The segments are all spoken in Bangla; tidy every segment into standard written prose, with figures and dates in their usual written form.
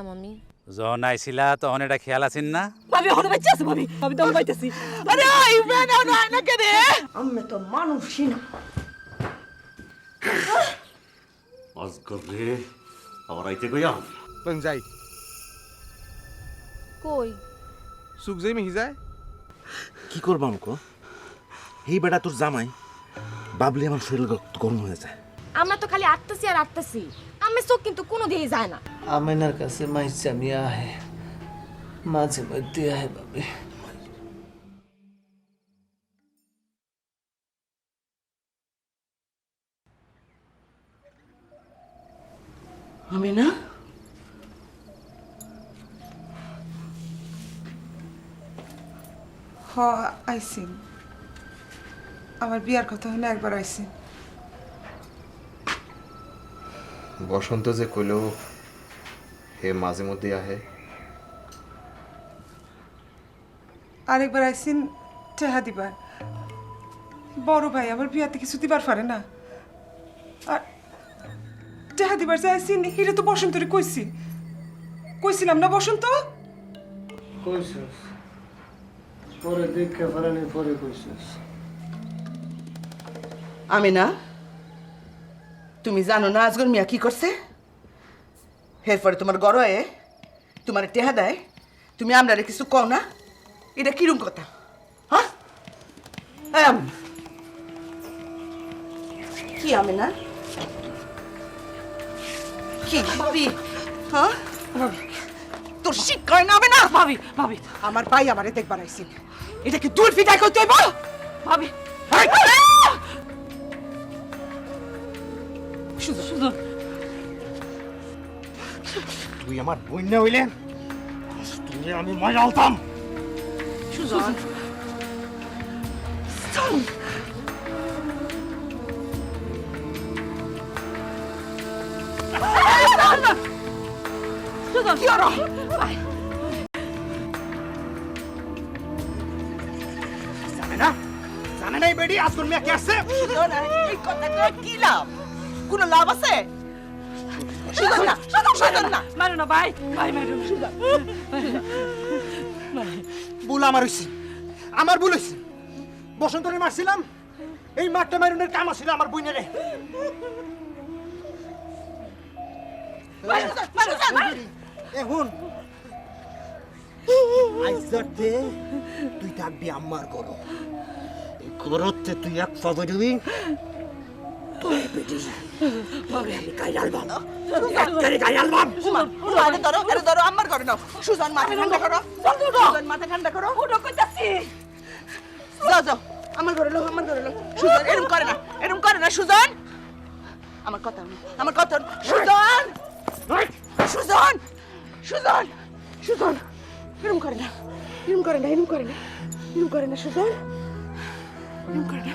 মামি যখন আইছিলা তখন এটা খেয়াল আছেন না? ভাবি হলো বাইতে আছে ভাবি ভাবি দম পাইতেছি আরে ইমরান না কে রে আমি তো মানুষই না আজগর রে আবার আইতে কইয়া বং যাই কই সুখ যাই মিহি যায় কি করব আমকো এই বেটা তোর জামাই বাবলি আমার শরীর গরম হয়ে যায় আমরা তো খালি আটতেছি আর আটতেছি আমি চোখ কিন্তু কোনো দিয়ে যায় না আমেনার কাছে মাইচামি আহে মাঝে মধ্যে আহে ভাবি আমি না হ আইসিন আমার বিয়ার কথা হলে একবার আইসিন বসন্ত যে কইল হে মাঝে মধ্যে আহে আরেকবার আইসিন টেহা দিবার বড় ভাই আমার বিয়াতে কিছু দিবার পারে না আর টেহা দিবার যে আইসিন এটা তো বসন্তরে কইছিলাম না বসন্ত কইছস পরে দেখে ফেরানি পরে কইছস আমি না তুমি জানো না আজগর মিয়া কি করছে এরপরে তোমার গরয়ে তোমার টেহা দেয় তুমি আমরারে কিছু কও না এটা কিরম কথা হ্যাঁ কি আমি না কি ভাবি হ্যাঁ তোর শিক্ষা না হবে না ভাবি ভাবি আমার ভাই আমারে দেখবার আইসিন এটা কি দূর ফিটাই করতে হইব ভাবি তুই আমার বই না হইলেন তুই আমি মজা আলতাম সুজন কি আর জানে নাই বেডি আজকর মিয়া কে আসছে সুজন এই কথাটা কি লাভ কোনো লাভ আছে সুজন না সুজন না মারো না ভাই ভাই মারো না সুজন ভুল আমার হইছে আমার ভুল হইছে বসন্তরে মারছিলাম এই মারটা মারুনের কাম ছিল আমার বইনেরে এখন আইজাতে তুই থাকবি আমার করো এই করতে তুই এক পাবে দিবি তুই বেটি আমি কাই ডালবাম একবারে কাই ডালবাম আরে ধরো আমার ঘরে নাও সুজন মাথা ঠান্ডা করো সুজন মাথা ঠান্ডা করো উঠো কইতাছি যাও যাও আমার ঘরে লো সুজন এরকম করে না সুজন আমার কথা শুনো, আমার কথা শুনো। সুজন সুজন সুজন সুজন এরকম করে না সুজন এরকম করে না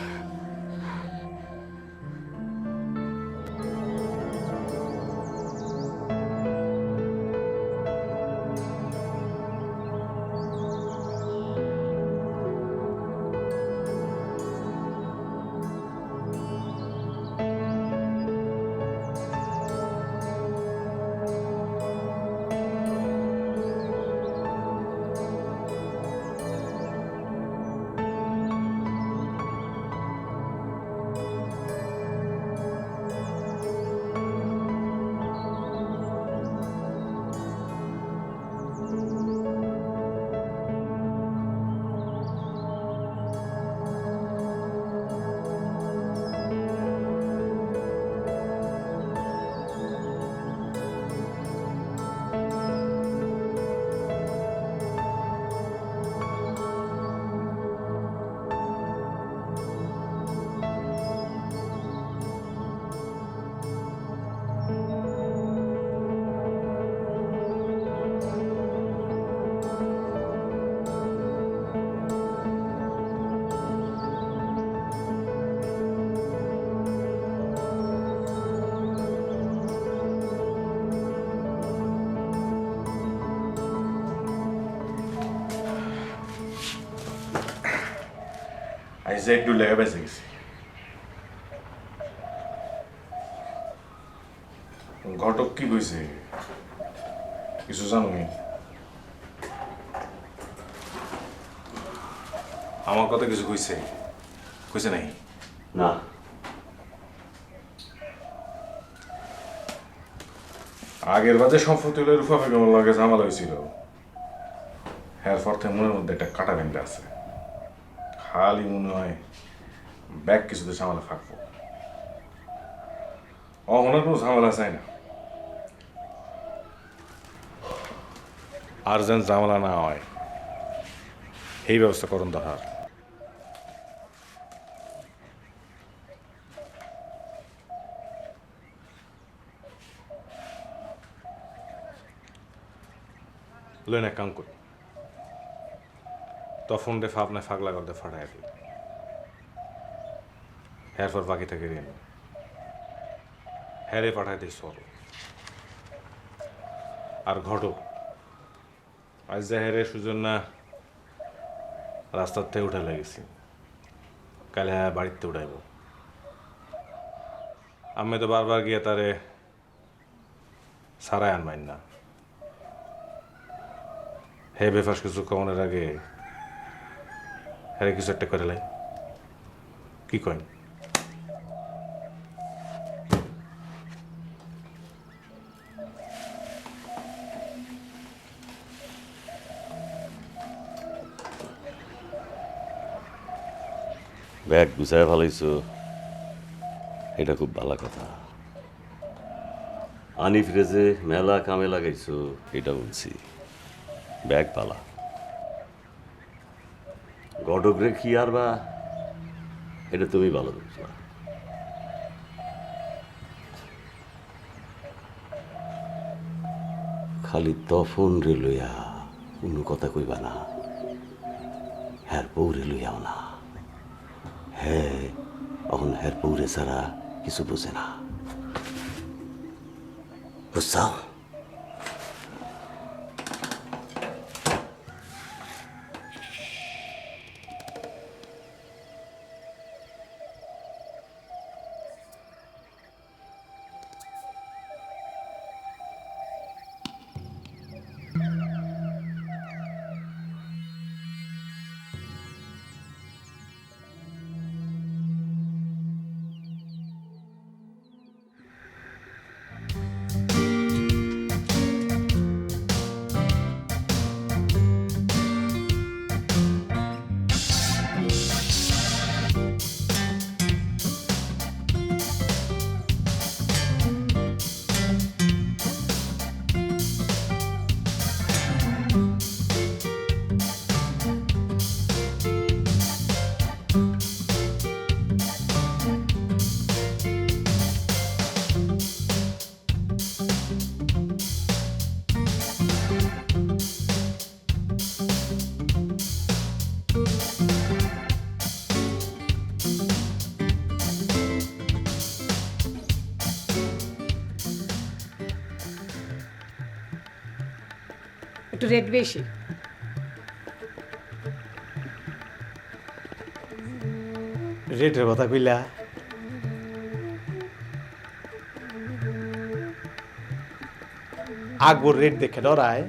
আইসা একটু লেগে বেঁচে গেছি। ঘটক কি কইছে? কিছু জানোই আমার কথা কিছু কইছে কইছে নাই না আগের বাদে সম্পত্তি হলে রূপা বেগমের লগে ঝামেলা হয়েছিল হ্যার ফর্থে মনের মধ্যে একটা কাটা বেঁধে আছে খালি মনে হয় ব্যাগ কিছুতে ঝামেলা থাকবো অহনার কোনো ঝামেলা চাই না আর যেন ঝামেলা না হয় এই ব্যবস্থা করুন দরকার লইন এক কাম করি তখন রে ফাপনে ফাগলা করতে ফাটাই দিই এরপর বাকি থেকে ঋণ হ্যারে পাঠাই দিই সর আর ঘটক আজ যে হেরে সুজন না রাস্তার থেকে উঠে লেগেছি কালে হ্যাঁ বাড়িতে উঠাইব আমি তো বারবার গিয়ে তারে সারাই আনমাইন না হে বেফাস কিছু কমনের আগে হ্যাঁ কিছু একটা করে লাই কি কইন ব্যাগ গুছায় ফেলাইছো এটা খুব ভালো কথা আনি ফ্রেজে মেলা কামে লাগাইছো এটা বলছি ব্যাগ পালা গডগরে কি আর বা এটা তুমি ভালো বুঝবা খালি তফন রে লইয়া কোনো কথা কইবা না হ্যার বউ রে লইয়াও না হ্যাঁ এখন হ্যার বউরে ছাড়া কিছু বোঝে না বুঝছাও একটু রেট বেশি রেটের কথা কইলা আকবর রেট দেখে ডরায়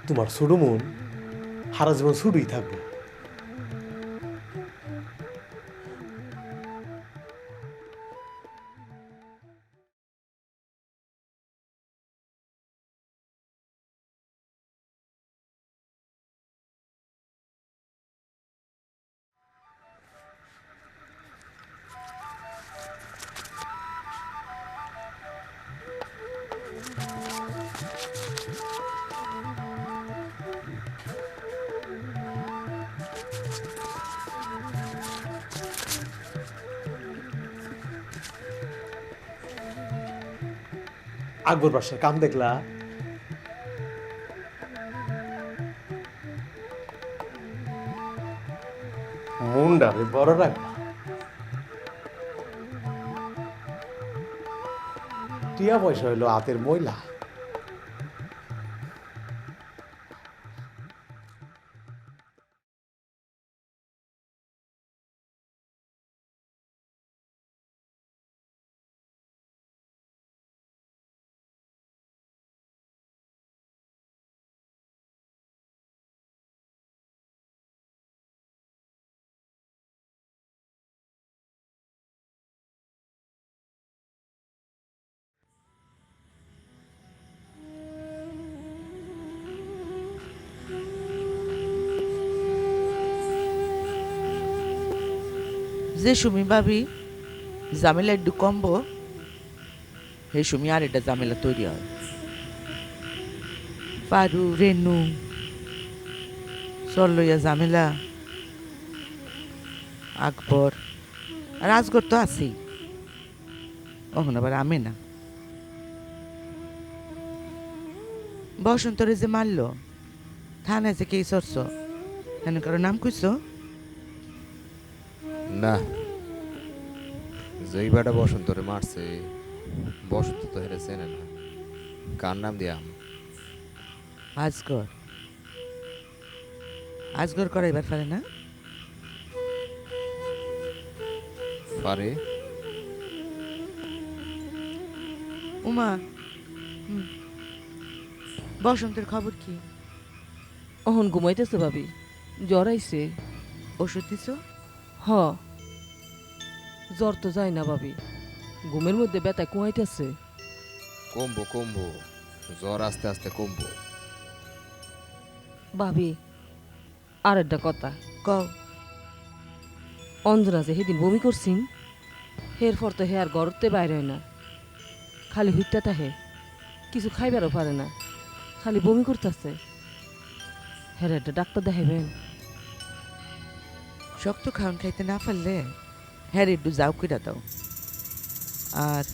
তোমার ছোট মন সারা জীবন ছোটই থাকবো আকবর বাসার কাম দেখলা মুন্ডারে বড় রাখবা টিয়া পয়সা হইলো হাতের ময়লা যে সুমি ভাবি ঝামেলা একটু কমবো সেই সুমি আর একটা ঝামেলা তৈরি হয়। পারু রেনু চল লইয়া ঝামেলা, আকবর আর আজগর তো আছেই, ওখানে আবার আমে না। বসন্তরে যে মারল থানায় যে কে সরছ কেন কারো নাম কইছ? না, যেই বেটা বসন্তরে মারছে বসন্ত তো হেরে চেনে না, কার নাম দিয়াম? আজগর আজগর করাইবার পারে না? পারে। উমা বসন্তের খবর কি? অহন ঘুমাইতেছে ভাবি, জ্বর আইছে। ওষুধ দিছ? হ, জ্বর তো যায় না ভাবি, ঘুমের মধ্যে ব্যথা কুয়াইতেছে। কমবো কমবো, জ্বর আস্তে আস্তে কমবো। ভাবি আর একটা কথা, কও। অঞ্জনা যে সেদিন বমি করছিন, এরপর তো হে আর গরতে বাইরে হয় না, খালি হুইটটা তাহে, কিছু খাইবারও পারে না, খালি বমি করতেছে। হ্যাঁ একটা ডাক্তার দেখাইবেন। শক্ত খাওয়ান খাইতে না পারলে হ্যাঁ একটু যাও কইরা দাও, আর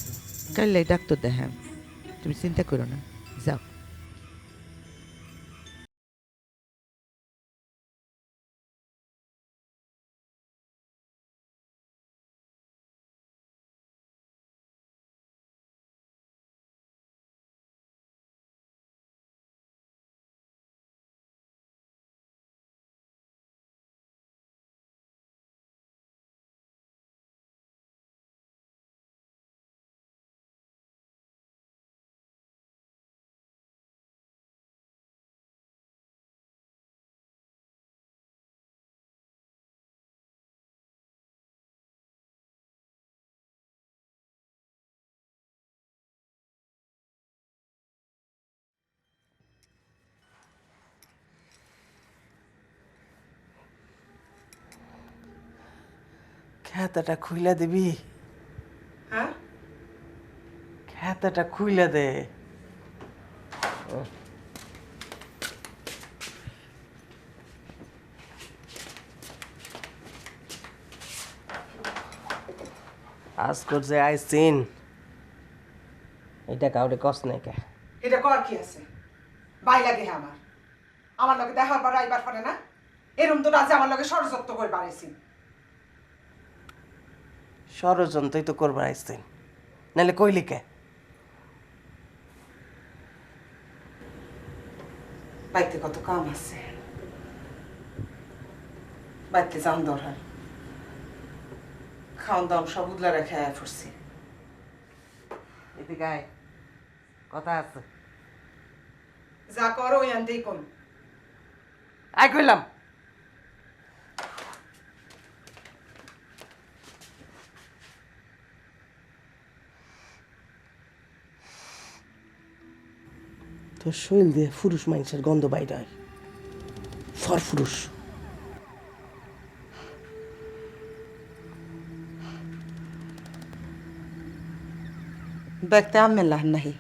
কাইলে ডাক্তার দেখাম, তুমি চিন্তা করো না, যাও। খাতাটা খুইলা দিবি? হ্যাঁ খাতাটা খুইলা দে। আজকর যে আইসিন এটা কাউরে কস নাই কে? এটা কর কি আছে? বাই লাগে আমার লগে দেখার পর আইবার পারে না? এরম তো রাজা আমার লগে ষড়যন্ত্র করে বাড়াইছি। ষড়যন্ত্রই তো করবার আইসিন, নাহলে কইলি কে? বাড়িতে কত কাম আছে, বাড়িতে যান দরকার, খাওয়ান দাম সব উদলা রেখে আয়া পড়ছি। এদিকে আয়, কথা আছে। যা করো ওই আনতেই কোন। আয় কইলাম। তোর শরীর দিয়ে পুরুষ মানুষের গন্ধ বাইর হয়, ফরফুরুষ। দেখতে আমি লাহান নাহি,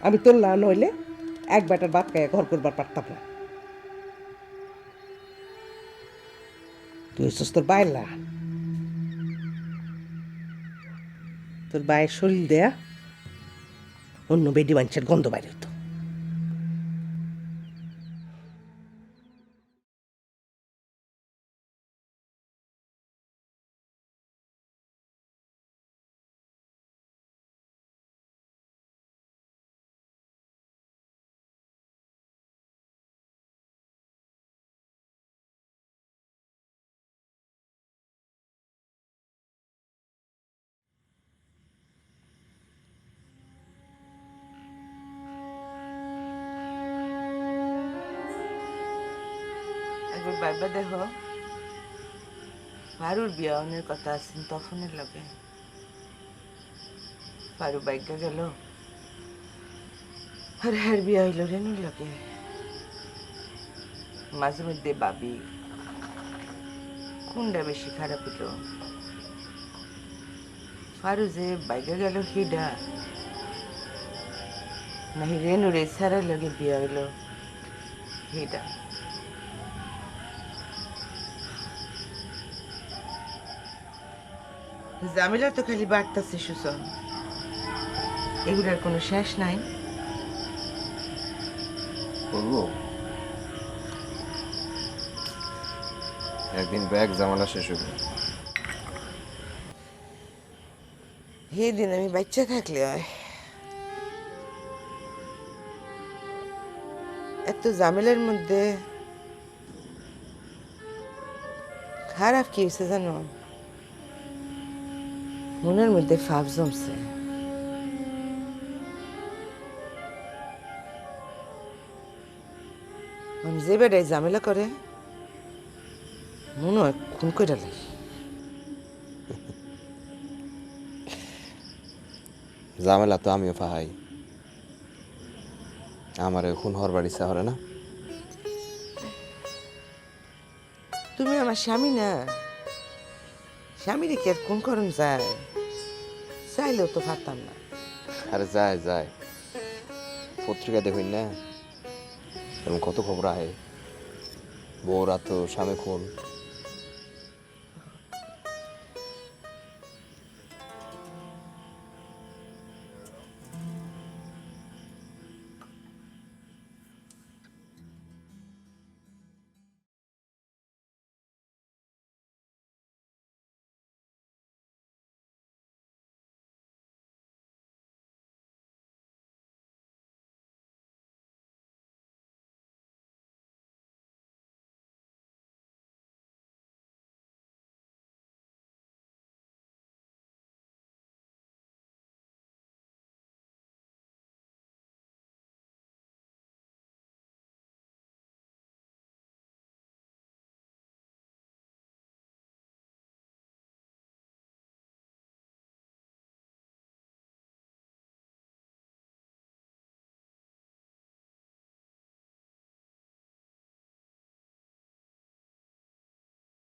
আমি তোর লাহান হইলে এক বেটার বাদ খাইয়া ঘর করবার পারতাম না। তুই হচ্ছিস তোর বাইর লাহান, তোর বাইয়ের শরীর দেয়া অন্য বেডি মানুষের গন্ধ বাইর হইতো। একবার ভাইবা দেখ, ফারুর বিয়া অনের কথা আছেন তখনের লগে। ফারু বাইকা গেল আর হ্যার বিয়া হইল রেনুর লগে। মাঝে মধ্যে ভাবি কোনটা বেশি খারাপ হইল, ফারু যে বাইকে গেল হিডা নাহি রেনুরে সারা লগে বিয়া হইল হিডা ঝামেলা তো খালি বাড়তাছে সুজন এগুলার কোনো শেষ নাই বলবো একদিন ব্যাগ জামালা শেষ হবে। সেদিন আমি বাচ্চা থাকলে হয় এত ঝামেলার মধ্যে খারাপ কি হয়েছে জানো মনের মধ্যে ফাপ জমছে আমি যে বেড়াই ঝামেলা করে মনে হয় খুন করে ডালে ঝামেলা তো আমিও ফাহাই আমার খুন হওয়ার বাড়ি শহরে না। তুমি আমার স্বামী না স্বামীরে কি আর খুন করুন যায় চাইলেও তো পারতাম না আরে যায় যায় পত্রিকা দেখুন না এরকম কত খবর আহে বউরা তো স্বামী খুন